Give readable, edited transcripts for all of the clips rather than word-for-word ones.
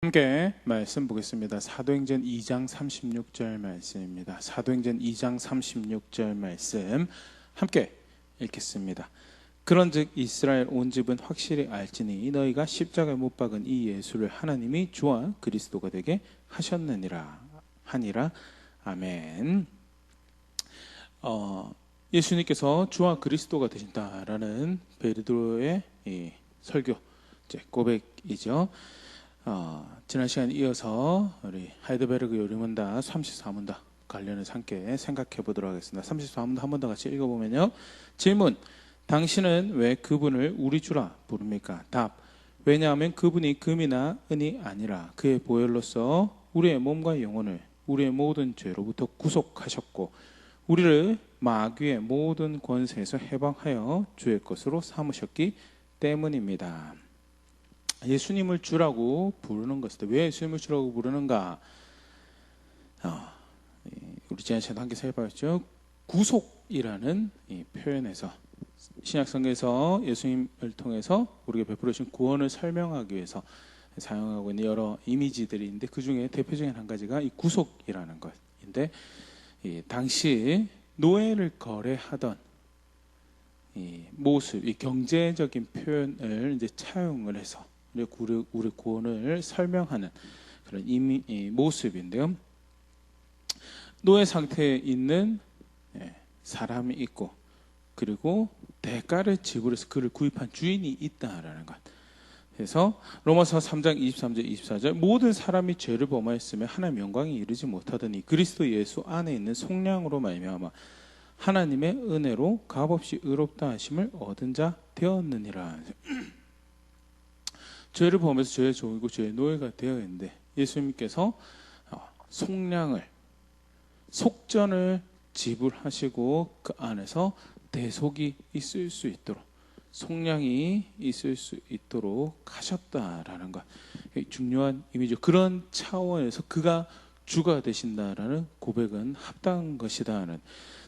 함께 말씀 보겠습니다. 사도행전 2장 36절 말씀입니다. 사도행전 2장 36절 말씀 함께 읽겠습니다. 그런즉 이스라엘 온 집은 확실히 알지니 너희가 십자가에 못 박은 이 예수를 하나님이 주와 그리스도가 되게 하셨느니라 하니라. 아멘. 예수님께서 주와 그리스도가 되신다라는 베드로의 이 설교 고백이죠. 지난 시간에 이어서 우리 하이델베르그 요리문답 34문답 관련해서 함께 생각해 보도록 하겠습니다. 34문답 한 번 더 같이 읽어보면요. 질문: 당신은 왜 그분을 우리 주라 부릅니까? 답: 왜냐하면 그분이 금이나 은이 아니라 그의 보혈로서 우리의 몸과 영혼을 우리의 모든 죄로부터 구속하셨고 우리를 마귀의 모든 권세에서 해방하여 주의 것으로 삼으셨기 때문입니다. 예수님을 주라고 부르는 것이다. 왜 예수님을 주라고 부르는가? 우리 지난 시간에 함께 살펴봤죠. 구속이라는 이 표현에서 신약성경에서 예수님을 통해서 우리에게 베풀어 주신 구원을 설명하기 위해서 사용하고 있는 여러 이미지들이 있는데 그 중에 대표적인 한 가지가 이 구속이라는 것인데, 당시 노예를 거래하던 이 모습, 이 경제적인 표현을 이제 차용을 해서 우리 구원을 설명하는 그런 모습인데요. 노예 상태에 있는 사람이 있고 그리고 대가를 지불해서 그를 구입한 주인이 있다라는 것. 그래서 로마서 3장 23절 24절 모든 사람이 죄를 범하였으며 하나님의 영광에 이르지 못하더니 그리스도 예수 안에 있는 속량으로 말미암아 하나님의 은혜로 값없이 의롭다 하심을 얻은 자 되었느니라. 죄를 범해서 죄의 종이고 죄의 노예가 되어 있는데 예수님께서 속전을 지불하시고 그 안에서 대속이 있을 수 있도록, 속량이 있을 수 있도록 하셨다라는 것, 중요한 이미지. 그런 차원에서 그가 주가 되신다라는 고백은 합당한 것이다는,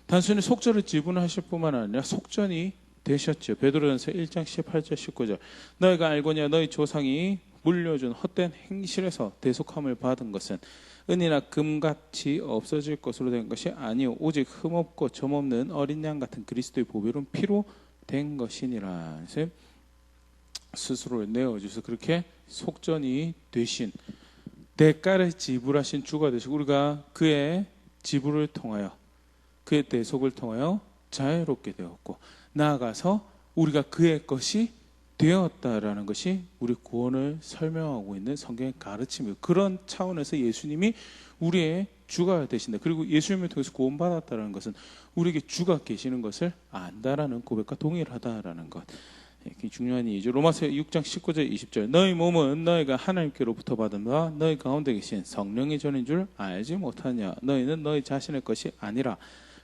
단순히 속전을 지불하실 뿐만 아니라 속전이 되셨죠. 베드로전서 1장 18절 19절 너희가 알거냐 너희 조상이 물려준 헛된 행실에서 대속함을 받은 것은 은이나 금같이 없어질 것으로 된 것이 아니요 오직 흠없고 점없는 어린 양 같은 그리스도의 보배로운 피로 된 것이니라. 스스로를 내어주셔서 그렇게 속전이 되신, 대가를 지불하신 주가 되시고 우리가 그의 지불을 통하여 그의 대속을 통하여 자유롭게 되었고 나아가서 우리가 그의 것이 되었다라는 것이 우리 구원을 설명하고 있는 성경의 가르침이에요. 그런 차원에서 예수님이 우리의 주가 되신다. 그리고 예수님을 통해서 구원받았다는 것은 우리에게 주가 계시는 것을 안다라는 고백과 동일하다라는 것. 중요한 이유죠. 로마서 6장 19절 20절 너희 몸은 너희가 하나님께로부터 받은 바 너희 가운데 계신 성령의 전인 줄 알지 못하냐. 너희는 너희 자신의 것이 아니라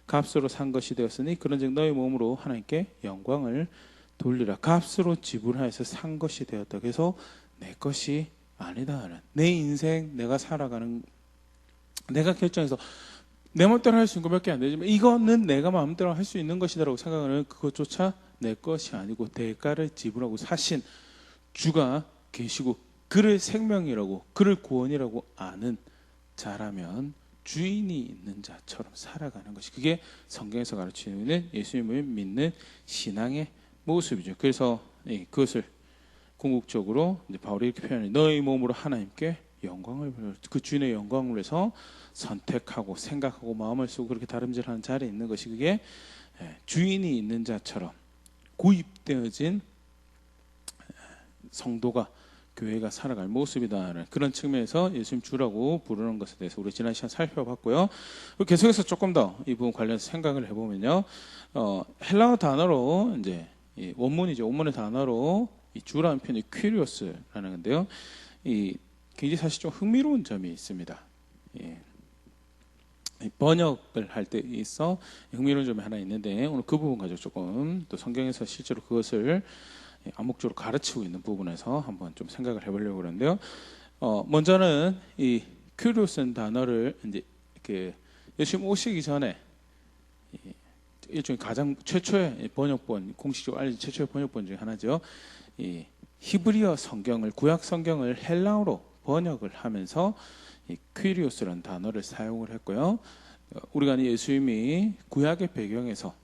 값으로 산 것이 되었으니 그런즉 너희 몸으로 하나님께 영광을 돌리라. 값으로 지불하여서 산 것이 되었다. 그래서 내 것이 아니다. 내 인생 내가 살아가는, 내가 결정해서 내 마음대로 할 수 있는 것밖에 안 되지만 이거는 내가 마음대로 할 수 있는 것이다라고 생각하는 그것조차 내 것이 아니고 대가를 지불하고 사신 주가 계시고 그를 생명이라고 그를 구원이라고 아는 자라면 주인이 있는 자처럼 살아가는 것이, 그게 성경에서 가르치는 예수님을 믿는 신앙의 모습이죠. 그래서 그것을 궁극적으로 이제 바울이 이렇게 표현해, 너희 몸으로 하나님께 영광을, 그 주인의 영광을 위해서 선택하고 생각하고 마음을 쓰고 그렇게 다름질하는 자리에 있는 것이, 그게 주인이 있는 자처럼 구입되어진 성도가, 교회가 살아갈 모습이다. 그런 측면에서 예수님 주라고 부르는 것에 대해서 우리 지난 시간 살펴봤고요. 계속해서 조금 더 이 부분 관련해서 생각을 해보면요. 헬라어 단어로 이제 원문이죠. 원문의 단어로 이 주라는 표현이 퀴리오스라는 건데요. 굉장히 사실 좀 흥미로운 점이 있습니다. 번역을 할 때 있어 흥미로운 점이 하나 있는데 오늘 그 부분 가지고 조금 또 성경에서 실제로 그것을 암묵적으로 가르치고 있는 부분에서 한번 좀 생각을 해보려고 그러는데요. 먼저는 이 큐리오스는 단어를 이제 예수님 오시기 전에 일종의 가장 최초의 번역본, 공식적으로 알려진 최초의 번역본 중에 하나죠. 이 히브리어 성경을, 구약 성경을 헬라어로 번역을 하면서 이 퀴리오스라는 단어를 사용을 했고요. 우리가 예수님이 구약의 배경에서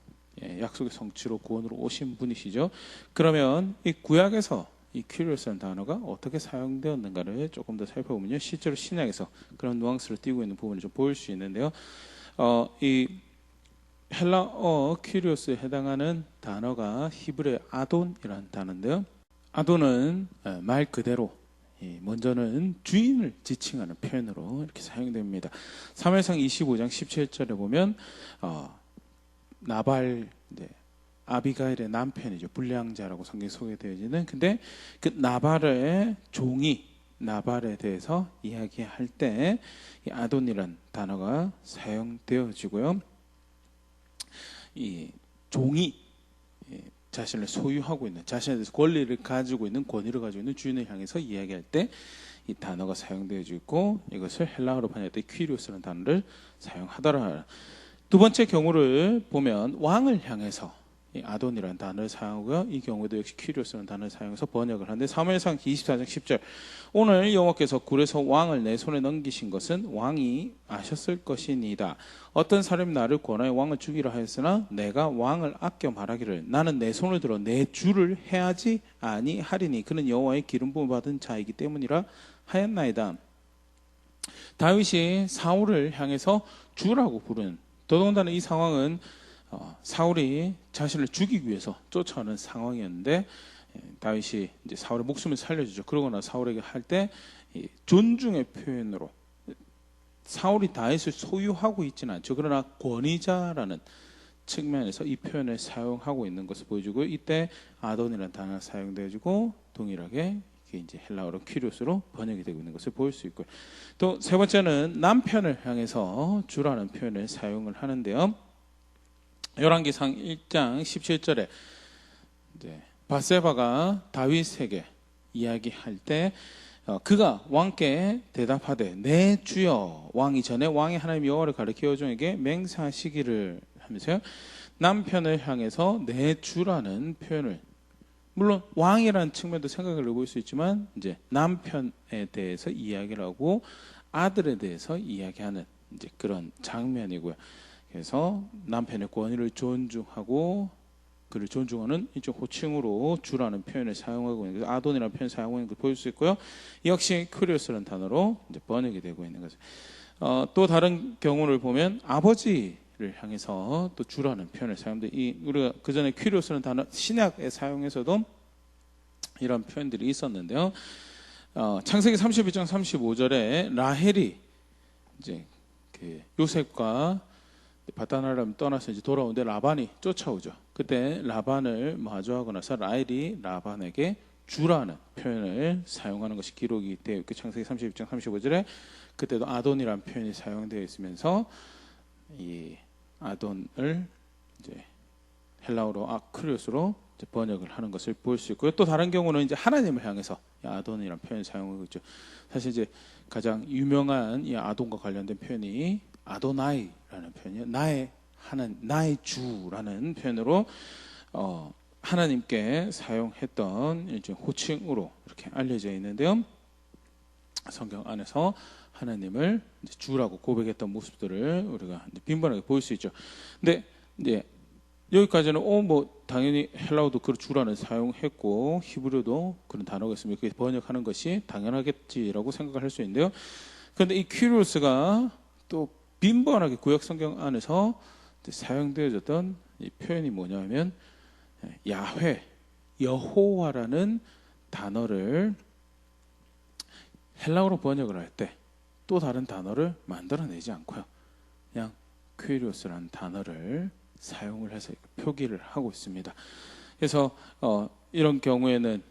약속의 성취로 구원으로 오신 분이시죠. 그러면 이 구약에서 이 퀴리오스라는 단어가 어떻게 사용되었는가를 조금 더 살펴보면요, 실제로 신약에서 그런 누앙스를 띄고 있는 부분을 좀 보일 수 있는데요. 이 헬라어 퀴리오스에 해당하는 단어가 히브리의 아돈이라는 단어인데요. 아돈은 말 그대로 먼저는 주인을 지칭하는 표현으로 이렇게 사용됩니다. 사무엘상 25장 17절에 보면 나발, 아비가일의 남편이죠. 불량자라고 성경에 소개되어지는. 근데 그 나발의 종이 나발에 대해서 이야기할 때 이 아돈이란 단어가 사용되어지고요. 이 종이 자신을 소유하고 있는, 자신에 대해서 권리를 가지고 있는, 권위를 가지고 있는 주인을 향해서 이야기할 때 이 단어가 사용되어지고 있고, 이것을 헬라어로 번역할 때 퀴리오스라는 단어를 사용하더라. 두 번째 경우를 보면 왕을 향해서 이 아돈이라는 단어를 사용하고요. 이 경우도 역시 퀴리오스라는 단어를 사용해서 번역을 하는데, 사무엘상 24장 10절, 오늘 여호와께서 굴에서 왕을 내 손에 넘기신 것은 왕이 아셨을 것이니이다. 어떤 사람이 나를 권하여 왕을 죽이라 하였으나 내가 왕을 아껴 말하기를 나는 내 손을 들어 내 주를 해하지 아니하리니 그는 여호와의 기름 부음 받은 자이기 때문이라 하였나이다. 다윗이 사울을 향해서 주라고 부른, 더더군다나 이 상황은 사울이 자신을 죽이기 위해서 쫓아오는 상황이었는데, 다윗이 이제 사울의 목숨을 살려주죠. 그러고 나 사울에게 할 때 존중의 표현으로, 사울이 다윗을 소유하고 있지는 않죠. 그러나 권위자라는 측면에서 이 표현을 사용하고 있는 것을 보여주고, 이때 아돈이라는 단어가 사용되어지고 동일하게 이게 이제 헬라어로 퀴리오스로 번역이 되고 있는 것을 볼 수 있고요. 또 세 번째는 남편을 향해서 주라는 표현을 사용을 하는데요. 열왕기상 1장 17절에 이제 바세바가 다윗에게 이야기할 때 그가 왕께 대답하되 내 주여 왕이 전에 왕이 하나님 여호와를 가리켜 종에게 맹세하시기를 하면서요, 남편을 향해서 내 주라는 표현을, 물론 왕이라는 측면도 생각을 해볼 수 있지만 이제 남편에 대해서 이야기를 하고 아들에 대해서 이야기하는 이제 그런 장면이고요. 그래서 남편의 권위를 존중하고 그를 존중하는 이쪽 호칭으로 주라는 표현을 사용하고 있는, 아돈이라는 표현을 사용하고 있는 걸 볼 수 있고요. 역시 큐리오스라는 단어로 이제 번역이 되고 있는 거죠. 또 다른 경우를 보면 아버지를 향해서 또 주라는 표현을 사용돼. 우리가 그 전에 큐리오스라는 단어 신약에 사용해서도 이런 표현들이 있었는데요. 창세기 32장 35절에 라헬이 이제 그 요셉과 바다나라를 떠나서 이제 돌아오는데 라반이 쫓아오죠. 그때 라반을 마주하고 나서 라헬이 라반에게 주라는 표현을 사용하는 것이 기록이 되어 있고, 창세기 32장 35절에 그때도 아돈이라는 표현이 사용되어 있으면서 이 아돈을 이제 헬라어로 아크리오스로 이제 번역을 하는 것을 볼 수 있고요. 또 다른 경우는 이제 하나님을 향해서 아돈이라는 표현을 사용하고 있죠. 사실 이제 가장 유명한 이 아돈과 관련된 표현이 아도나이라는 표현이요, 나의 주라는 표현으로 하나님께 사용했던 이제 호칭으로 이렇게 알려져 있는데요. 성경 안에서 하나님을 이제 주라고 고백했던 모습들을 우리가 이제 빈번하게 볼 수 있죠. 근데 이제 여기까지는 뭐 당연히 헬라어도 그 주라는 사용했고 히브리어도 그런 단어가 있으면 그게 번역하는 것이 당연하겠지라고 생각을 할 수 있는데요. 그런데 이 퀴리오스가 또 빈번하게 구약 성경 안에서 사용되어졌던 이 표현이 뭐냐면 야훼, 여호와라는 단어를 헬라어로 번역을 할 때 또 다른 단어를 만들어내지 않고요, 그냥 퀴리오스라는 단어를 사용을 해서 표기를 하고 있습니다. 그래서 이런 경우에는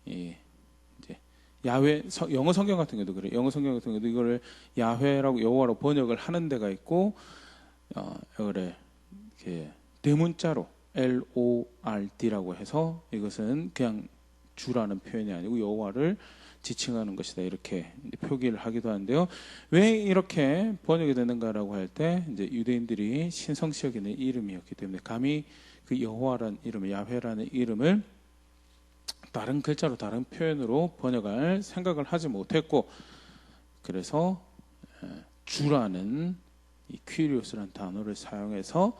이제 야훼, 영어 성경 같은 경우도 그래요. 영어 성경 같은 경우도 이거를 야훼라고 여호와로 번역을 하는 데가 있고, 이거를 이렇게 대문자로 LORD라고 해서 이것은 그냥 주라는 표현이 아니고 여호와를 지칭하는 것이다, 이렇게 표기를 하기도 하는데요. 왜 이렇게 번역이 되는가라고 할 때 이제 유대인들이 신성시 여기는 이름이었기 때문에 감히 그 여호와라는 이름을, 야훼라는 이름을 다른 글자로 다른 표현으로 번역할 생각을 하지 못했고, 그래서 주라는 이 퀴리오스라는 단어를 사용해서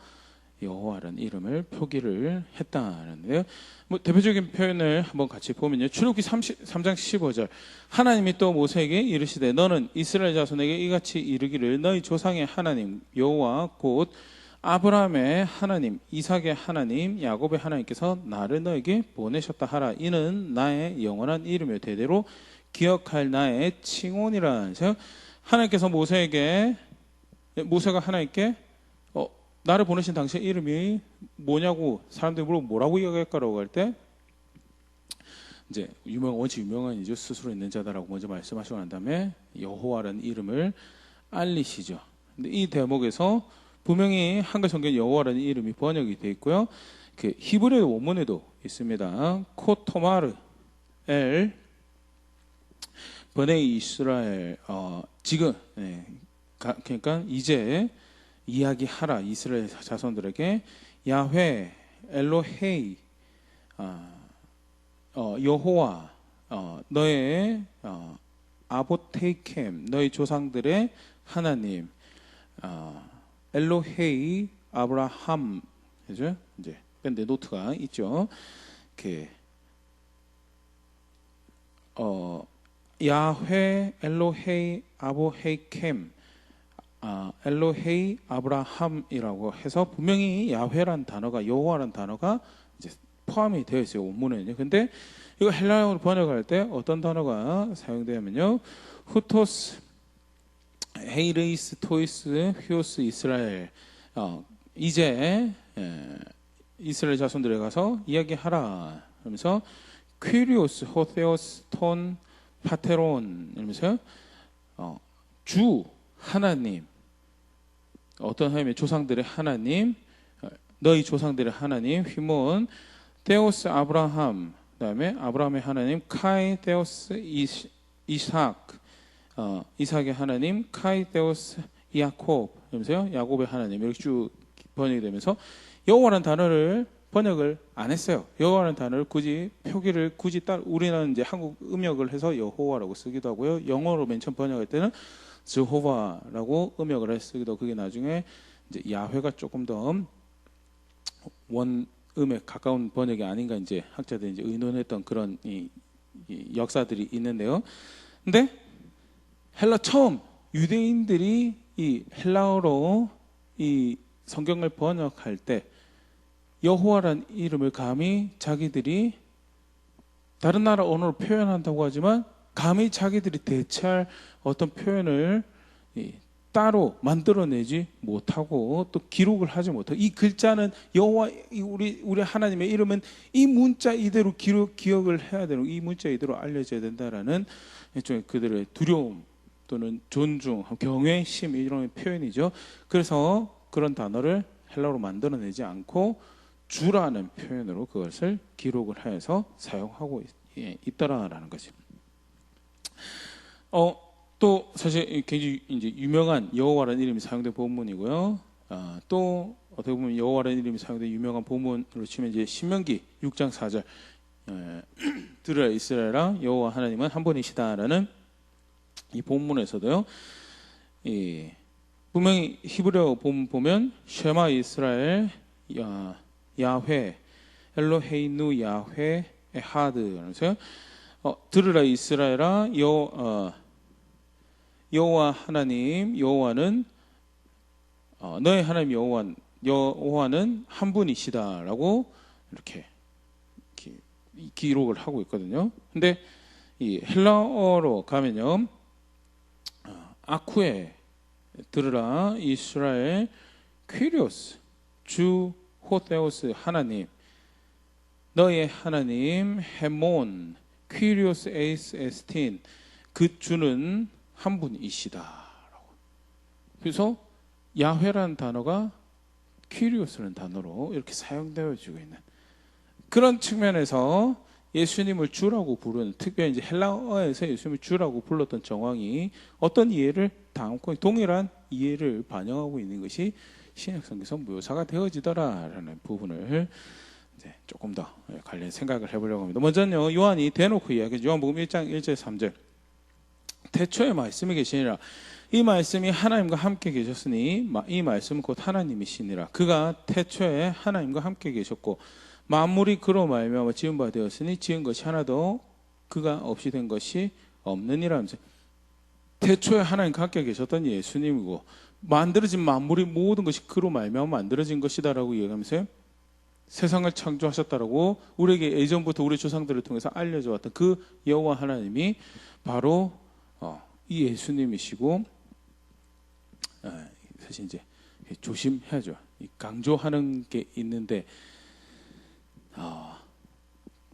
여호와라는 이름을 표기를 했다는데요. 뭐 대표적인 표현을 한번 같이 보면요. 출애굽기 3장 15절. 하나님이 또 모세에게 이르시되 너는 이스라엘 자손에게 이같이 이르기를 너희 조상의 하나님 여호와 곧 아브라함의 하나님, 이삭의 하나님, 야곱의 하나님께서 나를 너에게 보내셨다 하라. 이는 나의 영원한 이름이요 대대로 기억할 나의 칭혼이라. 하나님께서 모세가 하나님께 나를 보내신 당신의 이름이 뭐냐고 사람들이 물어보고 뭐라고 이야기할까라고 할 때 이제 원체 유명한 이죠. 스스로 있는 자다라고 먼저 말씀하시고 난 다음에 여호와라는 이름을 알리시죠. 근데 이 대목에서 분명히 한글 성경 여호와라는 이름이 번역이 되어 있고요. 그 히브리 원문에도 있습니다. 코토마르 엘 버네이 이스라엘 지금 그러니까 이제 이야기하라 이스라엘 자손들에게 야훼 엘로헤이 여호와 너의 아보테이켐 너희 조상들의 하나님 엘로헤이 아브라함 그죠? 이제 밴드 노트가 있죠. 야훼 엘로헤이 아보헤이켐 엘로헤이 아브라함이라고 해서 분명히 야훼란 단어가 여호와란 단어가 이제 포함이 되어 있어요. 원문에는요. 근데 이거 헬라어로 번역할 때 어떤 단어가 사용되냐면요. 후토스 헤이르이스 토이스 휴오스 이스라엘 이제 이스라엘 자손들에 가서 이야기하라 그러면서 퀴리오스 호테오스 톤 파테론 이러면서 주 하나님 어떤 하나님의 조상들의 하나님 너희 조상들의 하나님 휘몬 데오스 아브라함 그다음에 아브라함의 하나님 카이 데오스 이삭 이삭의 하나님 카이 데오스 야콥 그러면서요 야곱의 하나님 이렇게 쭉 번역이 되면서 여호와라는 단어를 번역을 안 했어요. 여호와라는 단어를 표기를 우리는 이제 한국 음역을 해서 여호와라고 쓰기도 하고요. 영어로 맨 처음 번역할 때는 스호바라고 음역을 쓰기도 그게 나중에 이제 야훼가 조금 더 원음에 가까운 번역이 아닌가 이제 학자들이 이제 의논했던 그런 이 역사들이 있는데요. 근데 헬라 처음 유대인들이 이 헬라어로 이 성경을 번역할 때 여호와라는 이름을 감히 자기들이 다른 나라 언어로 표현한다고 하지만 감히 자기들이 대체할 어떤 표현을 따로 만들어내지 못하고 또 기록을 하지 못하고 이 글자는 여호와 우리 하나님의 이름은 이 문자 이대로 기억을 해야 되는 이 문자 이대로 알려져야 된다라는 일종의 그들의 두려움 또는 존중, 경외심 이런 표현이죠. 그래서 그런 단어를 헬라어로 만들어내지 않고 주라는 표현으로 그것을 기록을 해서 사용하고 있더라라는 거죠. 또 사실 굉장히 이제 유명한 여호와라는 이름이 사용된 본문이고요. 또 어떻게 보면 여호와라는 이름이 사용된 유명한 본문으로 치면 이제 신명기 6장 4절 들으라 이스라엘아 여호와 하나님은 한 분이시다라는 이 본문에서도요. 분명히 히브리어 본문 보면 쉐마 이스라엘 야훼 엘로헤이누 야훼 에하드 그러면서요. 들으라 이스라엘아 여호와 하나님 여호와는 너의 하나님 여호와는 한 분이시다라고 이렇게 기록을 하고 있거든요. 근데 이 헬라어로 가면요. 아쿠에 들으라 이스라엘 퀴리오스 주 호테오스 하나님 너의 하나님 헤몬 퀴리오스 에이스 에스틴 그 주는 한 분이시다라고. 그래서 야훼라는 단어가 퀴리오스라는 단어로 이렇게 사용되어지고 있는 그런 측면에서 예수님을 주라고 부르는 특별히 이제 헬라어에서 예수님을 주라고 불렀던 정황이 어떤 이해를 담고 동일한 이해를 반영하고 있는 것이 신약성경에서 묘사가 되어지더라라는 부분을 이제 조금 더 관련 생각을 해보려고 합니다. 먼저는요 요한이 대놓고 이야기하죠. 요한복음 1장 1절 3절 태초에 말씀이 계시니라. 이 말씀이 하나님과 함께 계셨으니 이 말씀은 곧 하나님이시니라. 그가 태초에 하나님과 함께 계셨고 만물이 그로 말미암아 지은 바 되었으니 지은 것이 하나도 그가 없이 된 것이 없느니라. 태초에 하나님과 함께 계셨던 예수님이고 만들어진 만물이 모든 것이 그로 말미암아 만들어진 것이다라고 이야기하면서요. 세상을 창조하셨다라고 우리에게 예전부터 우리 조상들을 통해서 알려져 왔던 그 여호와 하나님이 바로 이 예수님이시고, 사실 이제 조심해야죠. 강조하는 게 있는데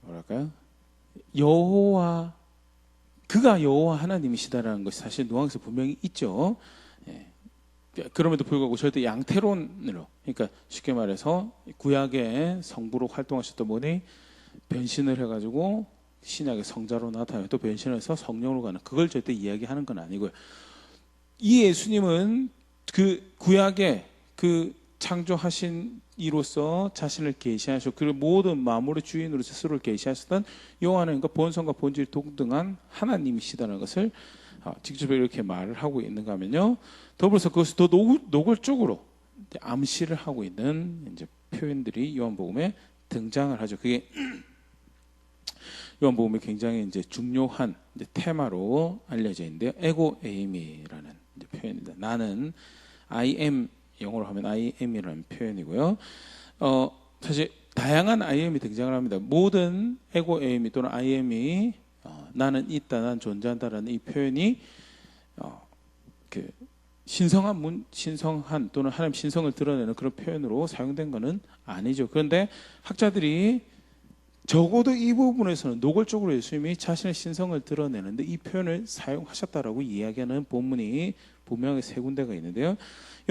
뭐랄까요? 그가 여호와 하나님이시다라는 것이 사실 누앙스 분명히 있죠. 그럼에도 불구하고 절대 양태론으로, 그러니까 쉽게 말해서 구약의 성부로 활동하셨던 분이 변신을 해가지고 신약의 성자로 나타나요. 또 변신해서 성령으로 가는, 그걸 절대 이야기하는 건 아니고요. 이 예수님은 그 구약의 그 창조하신 이로서 자신을 계시하셨고, 그리고 모든 만물의 주인으로 스스로를 계시하셨던 여호와 하나님과 본성과 본질이 동등한 하나님이시다는 것을 직접 이렇게 말을 하고 있는가 하면요. 더불어서 그것을 더 노골적으로 암시를 하고 있는 이제 표현들이 요한복음에 등장을 하죠. 그게 요한복음에 굉장히 이제 중요한 이제 테마로 알려져 있는데요. 에고 에이미라는 이제 표현입니다. 나는 I am, 영어로 하면 I am이라는 표현이고요. 사실 다양한 I am이 등장을 합니다. 모든 에고 에이미 또는 I am이 나는 있다, 난 존재한다라는 이 표현이 그 신성한 또는 하나님 신성을 드러내는 그런 표현으로 사용된 것은 아니죠. 그런데 학자들이 적어도 이 부분에서는 노골적으로 예수님이 자신의 신성을 드러내는데 이 표현을 사용하셨다라고 이야기하는 본문이 분명히 세 군데가 있는데요.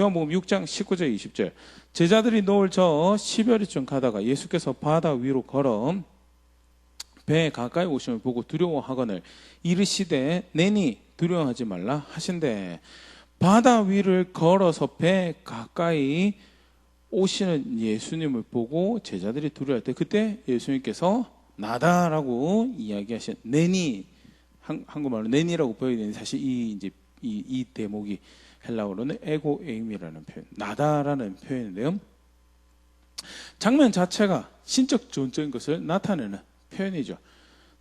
요한복음 6장 19절 20절, 제자들이 노을 저 10여리쯤 가다가 예수께서 바다 위로 걸어 배에 가까이 오심을 보고 두려워하거늘 이르시되 내니 두려워하지 말라 하신대. 바다 위를 걸어서 배 가까이 오시는 예수님을 보고 제자들이 두려워할 때, 그때 예수님께서 나다라고 이야기하신, 내니, 한국말로 내니라고 보여야 사실 이 대목이 헬라어로는 에고 에임이라는 표현, 나다라는 표현인데요. 장면 자체가 신적 존재인 것을 나타내는 표현이죠.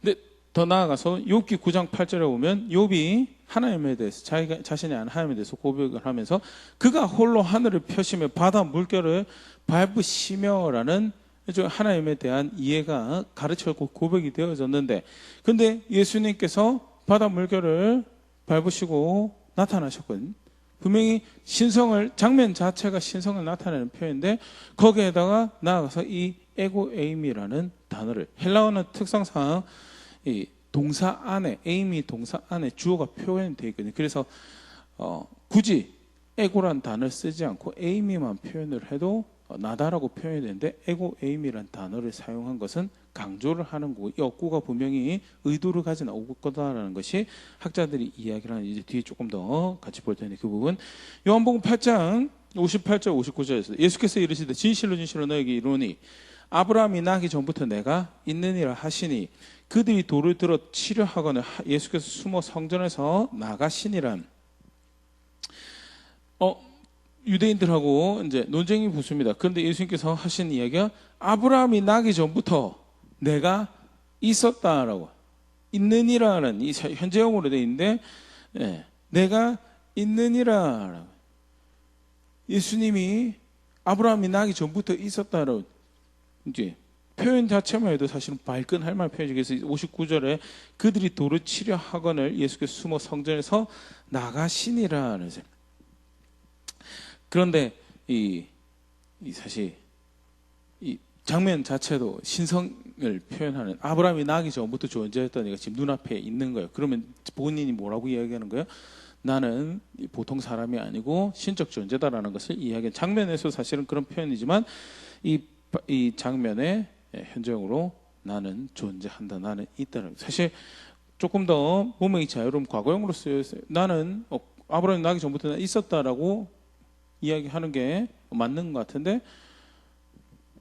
근데 더 나아가서 욥기 9장 8절에 보면 욥이 하나님에 대해서, 자기가 자신이 아는 하나님에 대해서 고백을 하면서 그가 홀로 하늘을 펴시며 바다 물결을 밟으시며라는 하나님에 대한 이해가 가르쳐고 고백이 되어졌는데, 근데 예수님께서 바다 물결을 밟으시고 나타나셨거든요. 분명히 신성을, 장면 자체가 신성을 나타내는 표현인데 거기에다가 나아가서 이 에고 에임이라는 단어를, 헬라어는 특성상 이 동사 안에, 에임이 동사 안에 주어가 표현되어 있거든요. 그래서 굳이 에고란 단어를 쓰지 않고 에임이만 표현을 해도 나다라고 표현이 되는데 에고 에임이란 단어를 사용한 것은 강조를 하는 거고, 이 어구가 분명히 의도를 가진 어구거다라는 것이 학자들이 이야기를 하는, 이제 뒤에 조금 더 같이 볼 텐데 그 부분. 요한복음 8장 58절 59절에서 예수께서 이르시되 진실로 진실로 너에게 이르노니 아브라함이 나기 전부터 내가 있느니라 하시니 그들이 돌을 들어 치려 하거늘 예수께서 숨어 성전에서 나가시니란. 유대인들하고 이제 논쟁이 붙습니다. 그런데 예수님께서 하신 이야기가 아브라함이 나기 전부터 내가 있었다라고, 있느니라는 이 현재형으로 되어 있는데, 내가 있느니라라고, 예수님이 아브라함이 나기 전부터 있었다라고, 이제 표현 자체만 해도 사실은 발끈할 만한 표현이죠. 그래서 59절에 그들이 돌을 치려 하거늘 예수께서 숨어 성전에서 나가시니라. 그런데 사실 이 장면 자체도 신성을 표현하는, 아브라함이 나기 전부터 존재했던 애가 지금 눈앞에 있는 거예요. 그러면 본인이 뭐라고 이야기하는 거예요? 나는 보통 사람이 아니고 신적 존재다라는 것을 이야기하는, 장면에서 사실은 그런 표현이지만 이 장면에 현재형으로 나는 존재한다, 나는 있다는, 사실 조금 더 몸의 자유로운 과거형으로 쓰여있어요. 나는 아브라함이 나기 전부터 난 있었다라고 이야기하는 게 맞는 것 같은데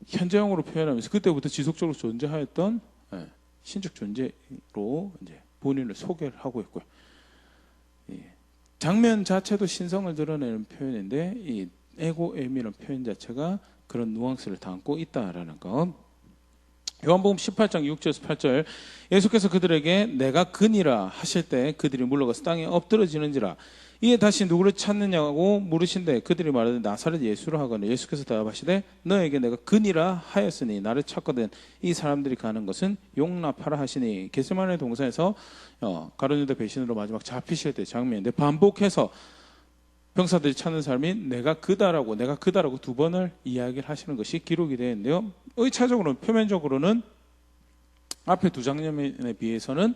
현재형으로 표현하면서 그때부터 지속적으로 존재하였던 신적 존재로 이제 본인을 소개를 하고 있고요. 장면 자체도 신성을 드러내는 표현인데 이 에고 에이미라는 표현 자체가 그런 누앙스를 담고 있다라는 것. 요한복음 18장 6절에서 8절 예수께서 그들에게 내가 그니라 하실 때 그들이 물러가서 땅에 엎드러지는지라 이에 다시 누구를 찾느냐고 물으신데 그들이 말하되 나사렛 예수를 하거늘 예수께서 대답하시되 너에게 내가 그니라 하였으니 나를 찾거든 이 사람들이 가는 것은 용납하라 하시니 겟세마네 동산에서 가룟유다 배신으로 마지막 잡히실 때 장면인데 반복해서 병사들이 찾는 사람이 내가 그다라고 두 번을 이야기를 하시는 것이 기록이 되어 있는데요. 의차적으로는 표면적으로는 앞에 두 장면에 비해서는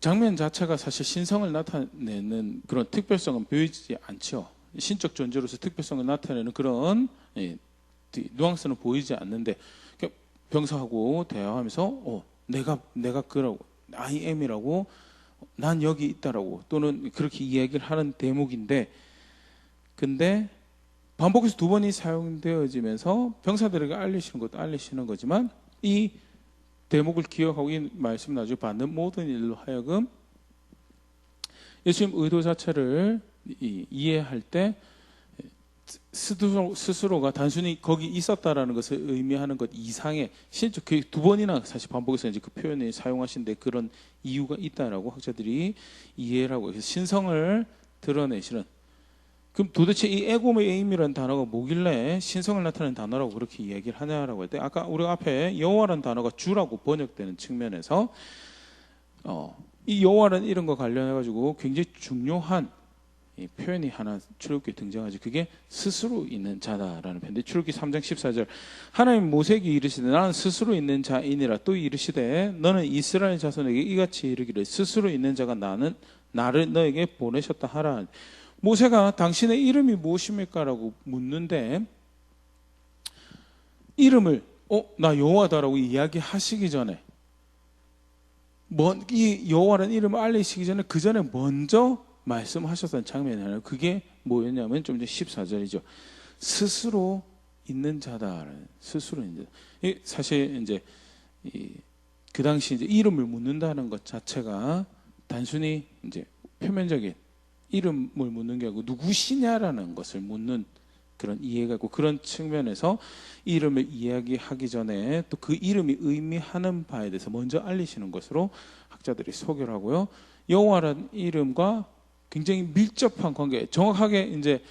장면 자체가 사실 신성을 나타내는 그런 특별성은 보이지 않죠. 신적 존재로서 특별성을 나타내는 그런 누앙스는 보이지 않는데 병사하고 대화하면서 내가 그라고 I am이라고 난 여기 있다라고 또는 그렇게 이야기를 하는 대목인데 근데 반복해서 두 번이 사용되어지면서 병사들에게 알리시는 거지만 이 대목을 기억하고 이 말씀을 나중에 받는 모든 일로 하여금 예수님 의도 자체를 이해할 때 스스로가 단순히 거기 있었다라는 것을 의미하는 것 이상의 실제 두 번이나 사실 반복해서 이제 그 표현을 사용하신데 그런 이유가 있다라고 학자들이 이해를 하고 그래서 신성을 드러내시는 그럼 도대체 이 에고메임이라는 단어가 뭐길래 신성을 나타내는 단어라고 그렇게 이야기를 하냐라고 할 때 아까 우리가 앞에 여호와라는 단어가 주라고 번역되는 측면에서 이 여호와라는 이름과 관련해 가지고 굉장히 중요한 이 표현이 하나 출애굽기에 등장하죠. 그게 스스로 있는 자다라는 표현인데 출애굽기 3장 14절 하나님 모세에게 이르시되 나는 스스로 있는 자이니라 또 이르시되 너는 이스라엘 자손에게 이같이 이르기를 스스로 있는 자가 나를 너에게 보내셨다 하라. 모세가 당신의 이름이 무엇입니까? 라고 묻는데 이름을 나 여호와다라고 이야기하시기 전에 이 여호와라는 이름을 알리시기 전에 그 전에 먼저 말씀하셨던 장면이 하나요. 그게 뭐였냐면 좀 이제 14절이죠. 스스로 있는 자다. 스스로 있는 자. 사실 이제 그 당시 이제 이름을 묻는다는 것 자체가 단순히 이제 표면적인 이름을 묻는 게 아니고 누구시냐라는 것을 묻는 그런 이해가 있고 그런 측면에서 이름을 이야기하기 전에 또 그 이름이 의미하는 바에 대해서 먼저 알리시는 것으로 학자들이 소개를 하고요. 여호와라는 이름과 굉장히 밀접한 관계, 정확하게 이제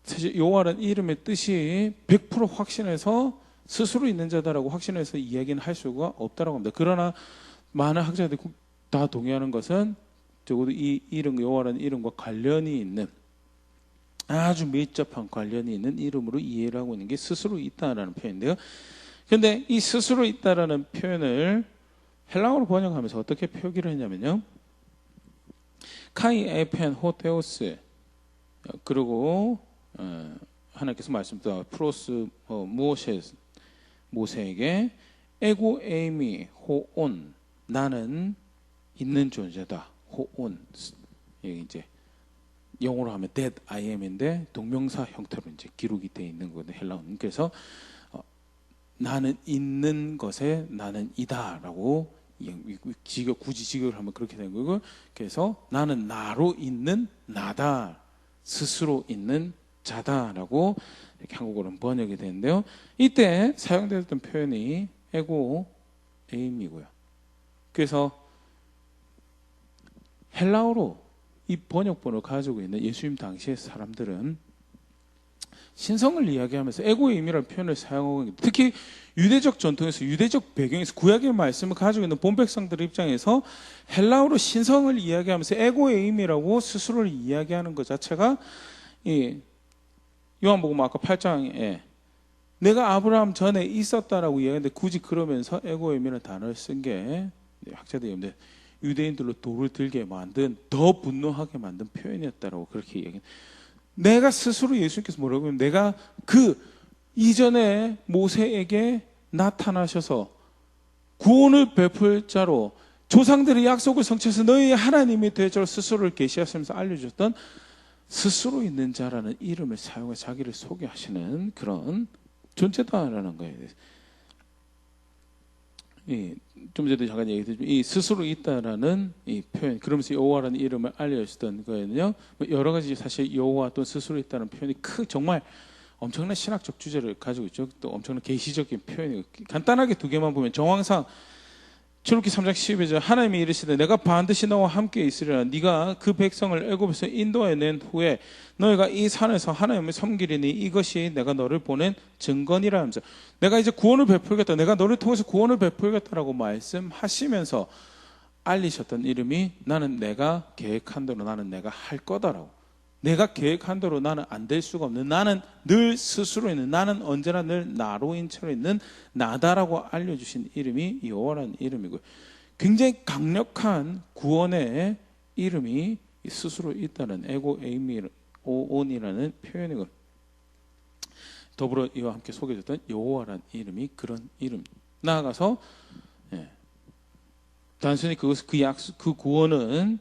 사실 여호와라는 이름의 뜻이 100% 확신해서 스스로 있는 자다라고 확신해서 이야기는 할 수가 없다라고 합니다. 그러나 많은 학자들이 다 동의하는 것은 적어도 이 이름 여호와라는 이름과 관련이 있는 아주 밀접한 관련이 있는 이름으로 이해를 하고 있는 게 스스로 있다라는 표현인데요. 그런데 이 스스로 있다라는 표현을 헬라어로 번역하면서 어떻게 표기를 했냐면요. 카이 에펜 호테오스 그리고 하나님께서 말씀드린 프로스 모세에게 에고 에이미 호온 나는 있는 존재다. 호온 이제 영어로 하면 that I am인데 동명사 형태로 이제 기록이 되어 있는 거거든요. 헬라어는 그래서 나는 있는 것에 나는 이다라고 굳이 직역을 하면 그렇게 되는 거고 그래서 나는 나로 있는 나다 스스로 있는 자다라고 이렇게 한국어로는 번역이 되는데요. 이때 사용되었던 표현이 에고 에임이고요. 그래서 헬라어로 이 번역본을 가지고 있는 예수님 당시의 사람들은 신성을 이야기하면서 에고임이라는 표현을 사용하고 있는데 특히 유대적 전통에서 유대적 배경에서 구약의 말씀을 가지고 있는 본백성들 입장에서 헬라어로 신성을 이야기하면서 에고임이라고 스스로를 이야기하는 것 자체가 이 요한복음 아까 8장에 내가 아브라함 전에 있었다라고 이야기했는데 굳이 그러면서 에고임이라는 단어를 쓴 게 학자들이 유대인들로 돌을 들게 만든 더 분노하게 만든 표현이었다라고 그렇게 이야기해요. 내가 스스로 예수님께서 뭐라고 하면 내가 그 이전에 모세에게 나타나셔서 구원을 베풀 자로 조상들의 약속을 성취해서 너희의 하나님이 될 자로 스스로를 계시하시면서 알려주셨던 스스로 있는 자라는 이름을 사용해 자기를 소개하시는 그런 존재다라는 거예요. 좀 전에 잠깐 얘기했지만 이 스스로 있다라는 이 표현, 그러면서 여호와라는 이름을 알려주던 거에는요, 여러 가지 사실 여호와 또 스스로 있다는 표현이 정말 엄청난 신학적 주제를 가지고 있죠. 또 엄청난 계시적인 표현이고, 간단하게 두 개만 보면 정황상 출애굽기 3장 12절 하나님이 이르시되 내가 반드시 너와 함께 있으리라. 네가 그 백성을 애굽에서 인도해 낸 후에 너희가 이 산에서 하나님을 섬기리니 이것이 내가 너를 보낸 증거니라 하면서 내가 이제 구원을 베풀겠다, 내가 너를 통해서 구원을 베풀겠다라고 말씀하시면서 알리셨던 이름이 나는 내가 계획한 대로 나는 내가 할 거다라고. 내가 계획한 대로 나는 안 될 수가 없는, 나는 늘 스스로 있는, 나는 언제나 늘 나로인 채로 있는 나다라고 알려주신 이름이 여호와라는 이름이고요. 굉장히 강력한 구원의 이름이 스스로 있다는 에고 에이미 오온이라는 표현이고, 더불어 이와 함께 소개해줬던 여호와라는 이름이 그런 이름. 나아가서 단순히 그 구원은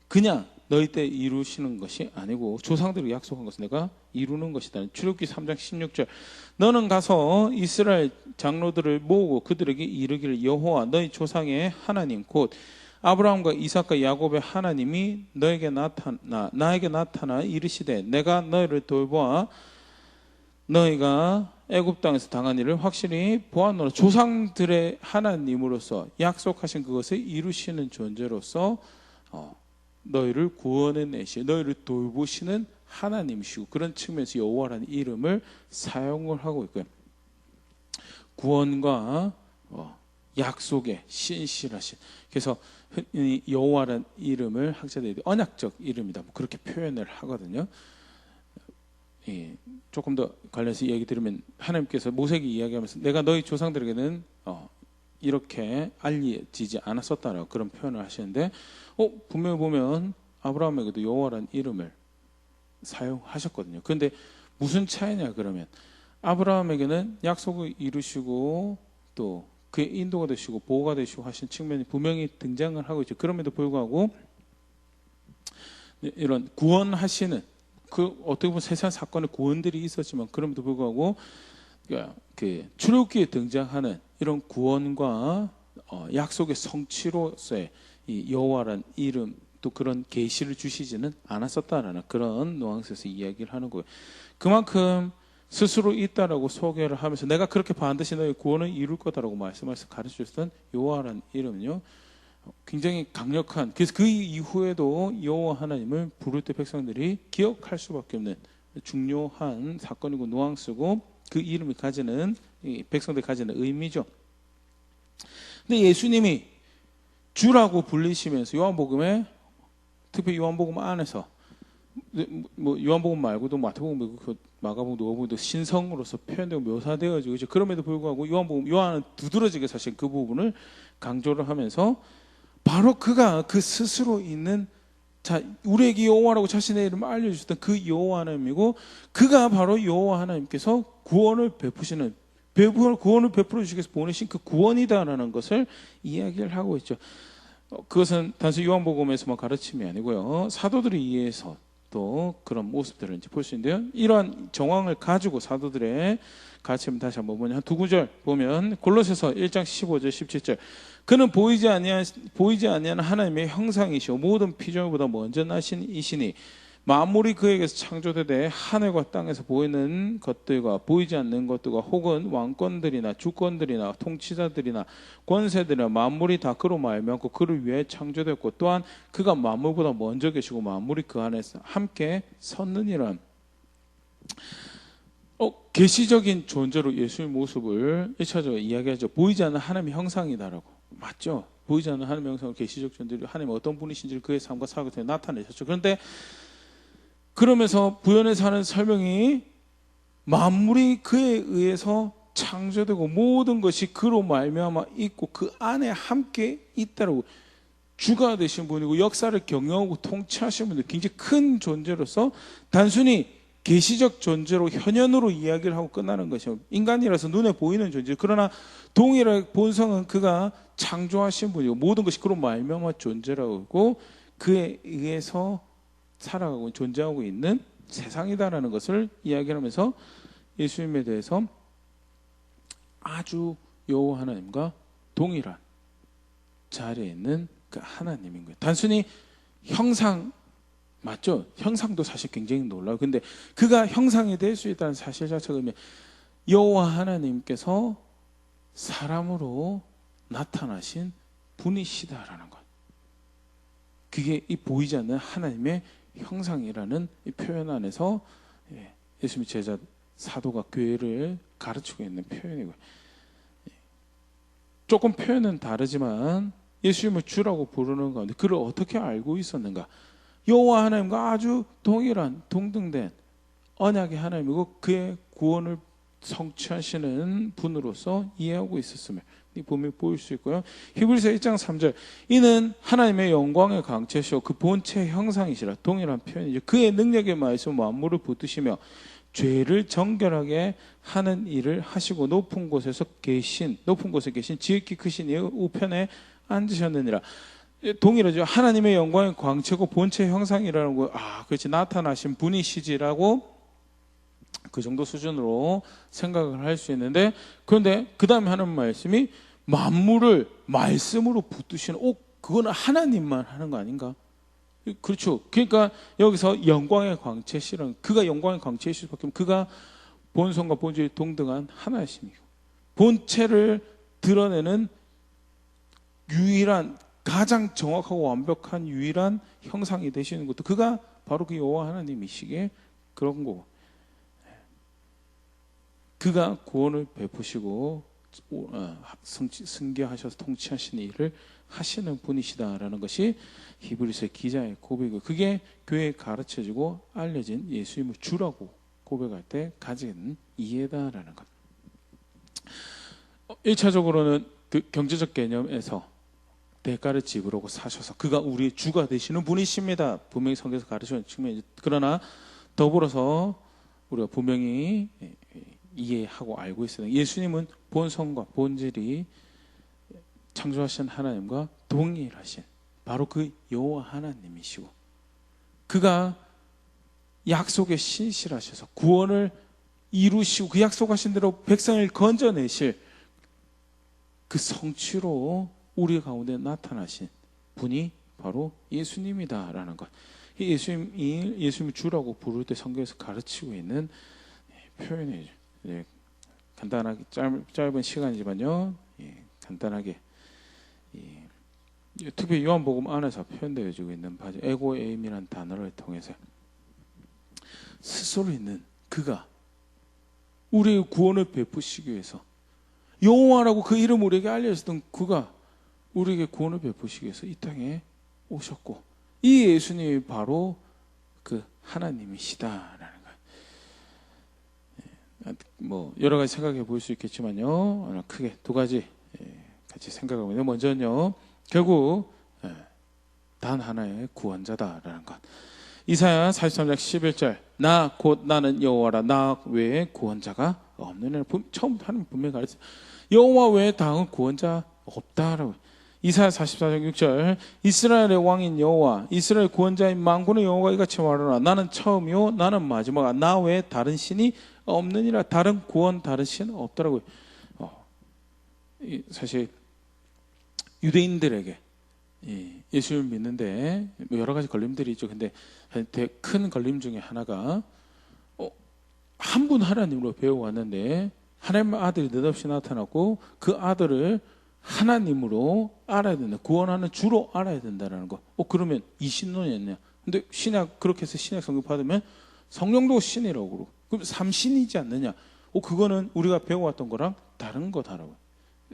그냥 너희 때 이루시는 것이 아니고 조상들이 약속한 것을 내가 이루는 것이다. 출애굽기 3장 16절 너는 가서 이스라엘 장로들을 모으고 그들에게 이르기를 여호와 너희 조상의 하나님 곧 아브라함과 이삭과 야곱의 하나님이 나에게 나타나 이르시되 내가 너희를 돌보아 너희가 애굽 땅에서 당한 일을 확실히 보았노라. 조상들의 하나님으로서 약속하신 그것을 이루시는 존재로서 너희를 구원해내시, 너희를 돌보시는 하나님이시고, 그런 측면에서 여호와라는 이름을 사용을 하고 있고요. 구원과 약속의 신실하신, 그래서 여호와라는 이름을 학자들이 언약적 이름이다, 그렇게 표현을 하거든요. 조금 더 관련해서 얘기 들으면 하나님께서 모세에게 이야기하면서 내가 너희 조상들에게는 이렇게 알려지지 않았었다라고 그런 표현을 하시는데, 분명히 보면 아브라함에게도 여호와라는 이름을 사용하셨거든요. 그런데 무슨 차이냐 그러면, 아브라함에게는 약속을 이루시고 또 그의 인도가 되시고 보호가 되시고 하신 측면이 분명히 등장을 하고 있죠. 그럼에도 불구하고 이런 구원하시는, 어떻게 보면 세세한 사건의 구원들이 있었지만 그럼에도 불구하고 그 출애굽기에 등장하는 이런 구원과 약속의 성취로서의 이 여호와라는 이름, 또 그런 계시를 주시지는 않았었다라는 그런 뉘앙스에서 이야기를 하는 거예요. 그만큼 스스로 있다라고 소개를 하면서 내가 그렇게 반드시 너의 구원을 이룰 거다라고 말씀하셔서 가르치셨던 여호와라는 이름은요, 굉장히 강력한, 그래서 그 이후에도 여호와 하나님을 부를 때 백성들이 기억할 수밖에 없는 중요한 사건이고 뉘앙스고, 그 이름이 가지는, 백성들이 가지는 의미죠. 근데 예수님이 주라고 불리시면서 요한복음에, 특히 요한복음 안에서, 뭐 요한복음 말고도 마태복음, 마가복음, 누가복음도 신성으로서 표현되고 묘사되어지고 있죠. 그럼에도 불구하고 요한은 두드러지게 사실 그 부분을 강조를 하면서 바로 그가 그 스스로 있는, 우리에게 여호와라고 자신의 이름을 알려주셨던 그 여호와 하나님이고, 그가 바로 여호와 하나님께서 구원을 베푸시는, 구원을 베풀어 주시기 위해서 보내신 그 구원이다라는 것을 이야기를 하고 있죠. 그것은 단순히 요한복음에서만 가르침이 아니고요, 사도들에 의해서 또 그런 모습들을 이제 볼 수 있는데요. 이러한 정황을 가지고 사도들의 가르침을 다시 한번 보면 한 두 구절 보면, 골로새서 1장 15절 17절 그는 보이지 아니하는 하나님의 형상이시오 모든 피조물보다 먼저 나신 이시니 만물이 그에게서 창조되되 하늘과 땅에서 보이는 것들과 보이지 않는 것들과 혹은 왕권들이나 주권들이나 통치자들이나 권세들이나 만물이 다 그로 말미암고 그를 위해 창조되었고 또한 그가 만물보다 먼저 계시고 만물이 그 안에서 함께 섰느니라. 계시적인 존재로 예수의 모습을 1차적으로 이야기하죠. 보이지 않는 하나님의 형상이다라고. 맞죠? 보이지 않는 하나님의 형상으로 계시적 존재로 하나님이 어떤 분이신지를 그의 삶과 사역을 통해 나타내셨죠. 그런데 그러면서 부연해서 하는 설명이 만물이 그에 의해서 창조되고 모든 것이 그로 말미암아 있고 그 안에 함께 있다라고, 주가 되신 분이고 역사를 경영하고 통치하시는 분들, 굉장히 큰 존재로서 단순히 계시적 존재로 현현으로 이야기를 하고 끝나는 것이요, 인간이라서 눈에 보이는 존재, 그러나 동일한 본성은 그가 창조하신 분이고 모든 것이 그로 말미암아 존재라고 하고 그에 의해서 살아가고 존재하고 있는 세상이다라는 것을 이야기하면서 예수님에 대해서 아주 여호와 하나님과 동일한 자리에 있는 그 하나님인 거예요. 단순히 형상 맞죠? 형상도 사실 굉장히 놀라워요. 근데 그가 형상이 될 수 있다는 사실 자체가 의미 여호와 하나님께서 사람으로 나타나신 분이시다라는 것. 그게 이 보이지 않는 하나님의 형상이라는 이 표현 안에서 예수님의 제자 사도가 교회를 가르치고 있는 표현이고요. 조금 표현은 다르지만 예수님을 주라고 부르는 가운데 그를 어떻게 알고 있었는가? 여호와 하나님과 아주 동일한 동등된 언약의 하나님이고 그의 구원을 성취하시는 분으로서 이해하고 있었음을 이 보면 보일 수 있고요. 히브리서 1장 3절 이는 하나님의 영광의 강체시오 그 본체 형상이시라 동일한 표현이죠. 그의 능력의 말씀 만물을 붙드시며 죄를 정결하게 하는 일을 하시고 높은 곳에 계신 지극히 크신 이의 우편에 앉으셨느니라. 동일하죠. 하나님의 영광의 광채고 본체 형상이라는 거, 그렇지 나타나신 분이시지라고 그 정도 수준으로 생각을 할 수 있는데, 그런데 그 다음에 하는 말씀이 만물을 말씀으로 붙드시는, 그거는 하나님만 하는 거 아닌가? 그렇죠. 그러니까 여기서 영광의 광채시라는, 그가 영광의 광채이실 수밖에 없는, 그가 본성과 본질이 동등한 하나이십니다. 본체를 드러내는 유일한, 가장 정확하고 완벽한 유일한 형상이 되시는 것도 그가 바로 그 여호와 하나님이시기에 그런 거고, 그가 구원을 베푸시고 승계하셔서 통치하시는 일을 하시는 분이시다라는 것이 히브리서 기자의 고백이고, 그게 교회에 가르쳐지고 알려진 예수님을 주라고 고백할 때 가진 이해다라는 것. 1차적으로는 그 경제적 개념에서 대가를 지불하고 사셔서 그가 우리의 주가 되시는 분이십니다. 분명히 성경에서 가르치는 측면이죠. 그러나 더불어서 우리가 분명히 이해하고 알고 있어요. 예수님은 본성과 본질이 창조하신 하나님과 동일하신 바로 그 여호와 하나님이시고, 그가 약속에 신실하셔서 구원을 이루시고 그 약속하신 대로 백성을 건져내실 그 성취로 우리 가운데 나타나신 분이 바로 예수님이다라는 것. 예수님을 주라고 부를 때 성경에서 가르치고 있는 표현이죠. 간단하게 짧은 시간이지만요, 간단하게 특히 요한복음 안에서 표현되어지고 있는 바죠. 에고에임이라는 단어를 통해서 스스로 있는 그가 우리의 구원을 베푸시기 위해서, 여호와라고 그 이름 우리에게 알려졌던 그가 우리에게 구원을 베푸시기 위해서 이 땅에 오셨고, 이 예수님이 바로 그 하나님이시다라는 거예요. 여러 가지 생각해 볼 수 있겠지만요, 크게 두 가지 같이 생각하고 있는데, 먼저는요, 결국 단 하나의 구원자다라는 것. 이사야 43장 11절 나 곧 나는 여호와라 나 외에 구원자가 없느니라. 처음부터 하나님 분명히 가르쳤어요. 여호와 외에 다른 구원자 없다라고. 이사야 44장 6절 이스라엘의 왕인 여호와 이스라엘 구원자인 만군의 여호와가 이같이 말하노라 나는 처음이요 나는 마지막 나 외에 다른 신이 없느니라. 다른 구원 다른 신은 없더라고요. 사실 유대인들에게 예수를 믿는데 여러 가지 걸림들이 있죠. 근데 큰 걸림 중에 하나가 한 분 하나님으로 배워왔는데 하나님의 아들이 느닷없이 나타났고 그 아들을 하나님으로 알아야 된다. 구원하는 주로 알아야 된다는 거. 그러면 이신론이었냐? 근데 신약 그렇게 해서 신약 성경 받으면 성령도 신이라고 그러고, 그럼 삼신이지 않느냐? 그거는 우리가 배워왔던 거랑 다른 거다라고.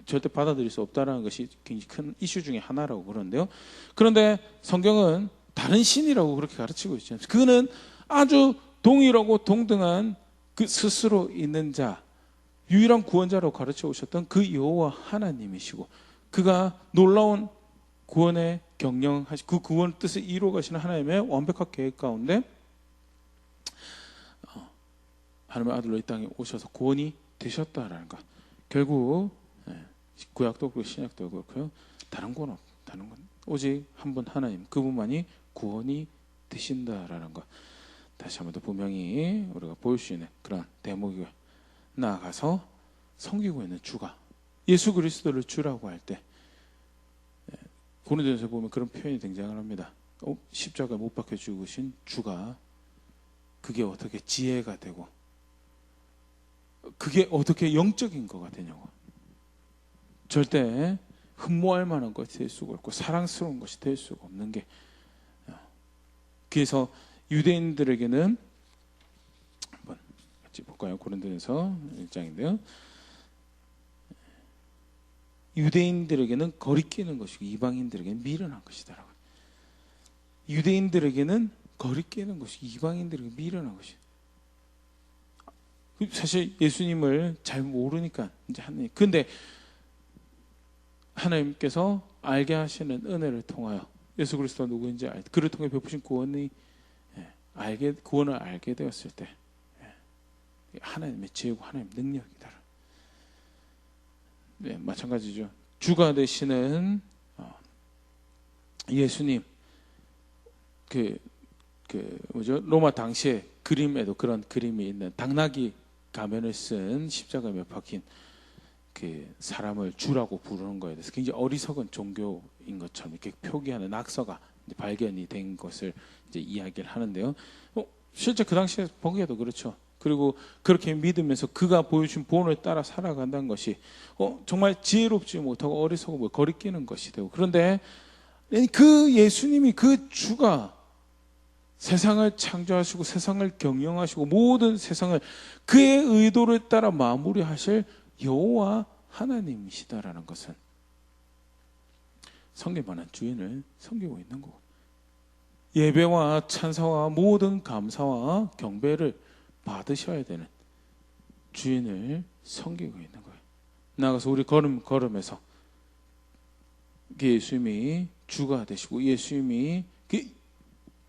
절대 받아들일 수 없다라는 것이 굉장히 큰 이슈 중에 하나라고 그러는데요. 그런데 성경은 다른 신이라고 그렇게 가르치고 있죠. 그는 아주 동일하고 동등한 그 스스로 있는 자, 유일한 구원자로 가르쳐 오셨던 그 여호와 하나님이시고, 그가 놀라운 구원의 경영하시 그 구원 뜻을 이루어 가시는 하나님의 완벽한 계획 가운데 하나님의 아들로 이 땅에 오셔서 구원이 되셨다라는 것. 결국 구약도 그렇고 신약도 그렇고요. 다른 건 오직 한 분 하나님, 그분만이 구원이 되신다라는 것. 다시 한번 더 분명히 우리가 볼 수 있는 그런 대목이고요. 나아가서 섬기고 있는 주가 예수 그리스도를 주라고 할 때 고린도전서 보면 그런 표현이 등장을 합니다. 십자가에 못 박혀 죽으신 주가 그게 어떻게 지혜가 되고 그게 어떻게 영적인 거가 되냐고. 절대 흠모할 만한 것이 될 수가 없고 사랑스러운 것이 될 수가 없는 게, 그래서 유대인들에게는 한번 같이 볼까요? 고린도전서 1장인데요. 유대인들에게는 거리끼는 것이고 이방인들에게는 미련한 것이다. 유대인들에게는 거리끼는 것이고 이방인들에게 미련한 것이. 사실 예수님을 잘 모르니까 이제 하나님. 근데 하나님께서 알게 하시는 은혜를 통하여 예수 그리스도가 누구인지 그를 통해 베푸신 구원을 알게 되었을 때 하나님의 지혜고 하나님의 능력이다. 네, 마찬가지죠. 주가 되시는 예수님, 로마 당시에 그림에도 그런 그림이 있는 당나귀 가면을 쓴 십자가에 못 박힌 그 사람을 주라고 부르는 거에 대해서 굉장히 어리석은 종교인 것처럼 이렇게 표기하는 낙서가 발견이 된 것을 이제 이야기를 하는데요. 실제 그 당시에 보기에도 그렇죠. 그리고 그렇게 믿으면서 그가 보여준 본을 따라 살아간다는 것이 정말 지혜롭지 못하고 어리석고 거리끼는 것이 되고, 그런데 그 예수님이 그 주가 세상을 창조하시고 세상을 경영하시고 모든 세상을 그의 의도를 따라 마무리하실 여호와 하나님이시다라는 것은 섬길 만한 주인을 섬기고 있는 거고, 예배와 찬사와 모든 감사와 경배를 받으셔야 되는 주인을 섬기고 있는 거예요. 나가서 우리 걸음에서 예수님이 주가 되시고 예수님이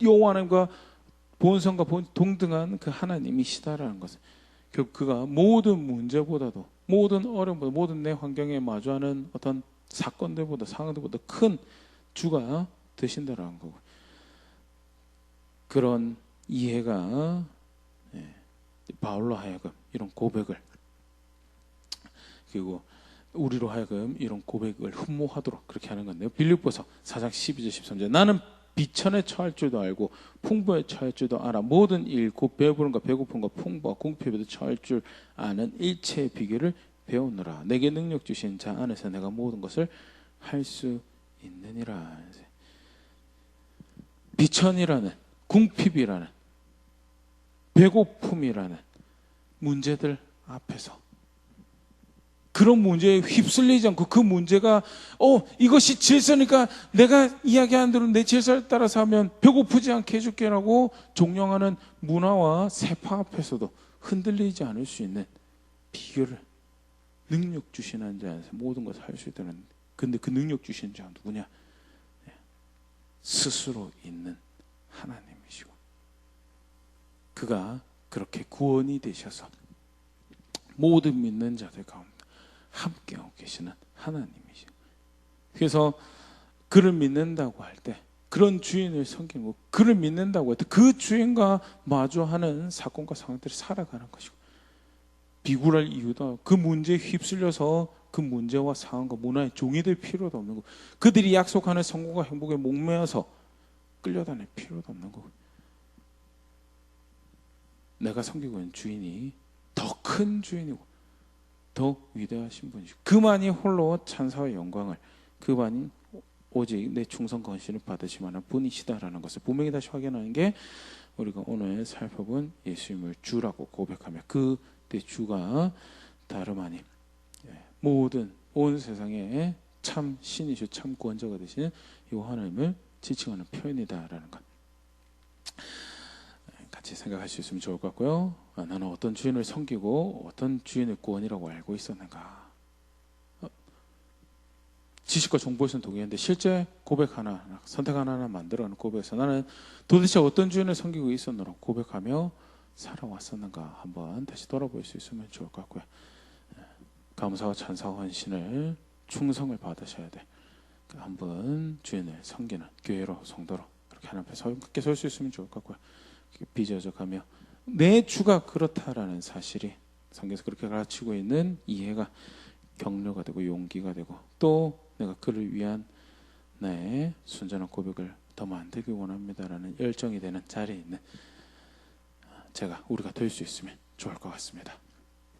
여호와 하나님과 본성과 동등한 그 하나님이시다라는 것은 결국 그가 모든 문제보다도 모든 어려움보다 모든 내 환경에 마주하는 어떤 사건들보다 상황들보다 큰 주가 되신다라는 거고, 그런 이해가 바울로 하여금 이런 고백을, 그리고 우리로 하여금 이런 고백을 흠모하도록 그렇게 하는 건데요. 빌립보서 4장 12절 13절 나는 비천에 처할 줄도 알고 풍부에 처할 줄도 알아 모든 일 곧 배부름과 배고픔과 풍부와 궁핍에도 처할 줄 아는 일체의 비결을 배우느라 내게 능력 주신 자 안에서 내가 모든 것을 할 수 있느니라. 비천이라는 궁핍이라는 배고픔이라는 문제들 앞에서 그런 문제에 휩쓸리지 않고 그 문제가 이것이 질서니까 내가 이야기하는 대로 내 질서를 따라서 하면 배고프지 않게 해줄게라고 종용하는 문화와 세파 앞에서도 흔들리지 않을 수 있는 비결을 능력 주시는 자에서 모든 것을 할 수 있다는. 근데 그 능력 주신 자가 누구냐? 스스로 있는 하나님이시고 그가 그렇게 구원이 되셔서 모든 믿는 자들 가운데 함께하고 계시는 하나님이시고, 그래서 그를 믿는다고 할 때 그런 주인을 섬기고 그를 믿는다고 할 때 그 주인과 마주하는 사건과 상황들이 살아가는 것이고, 비굴할 이유도 그 문제에 휩쓸려서 그 문제와 상황과 문화의 종이 될 필요도 없는 거고, 그들이 약속하는 성공과 행복에 목매어서 끌려다닐 필요도 없는 거고, 내가 섬기고 있는 주인이 더 큰 주인이고 더 위대하신 분이시고 그만이 홀로 찬사와 영광을, 그만이 오직 내 충성 건신을 받으실 만한 분이시다라는 것을 분명히 다시 확인하는 게 우리가 오늘 살펴본 예수님을 주라고 고백하며 그 내 주가 다름 아닌 모든 온 세상에 참 신이시오 참 구원자가 되시는 이 하나님을 지칭하는 표현이다라는 것 같이 생각할 수 있으면 좋을 것 같고요. 나는 어떤 주인을 섬기고 어떤 주인을 구원이라고 알고 있었는가. 지식과 정보에서는 동의했는데 실제 고백 하나, 선택 하나 만들어가는 고백에서 나는 도대체 어떤 주인을 섬기고 있었노라 고백하며 살아왔었는가 한번 다시 돌아볼 수 있으면 좋을 것 같고요. 감사와 찬사와 헌신을 충성을 받으셔야 돼. 한번 주인을 섬기는 교회로 성도로 그렇게 하나님 앞에 함께 설 수 있으면 좋을 것 같고요. 빚어져 가며 내 주가 그렇다라는 사실이 성경에서 그렇게 가르치고 있는 이해가 격려가 되고 용기가 되고 또 내가 그를 위한 네, 순전한 고백을 더 만들기 원합니다라는 열정이 되는 자리에 있는 우리가 될 수 있으면 좋을 것 같습니다.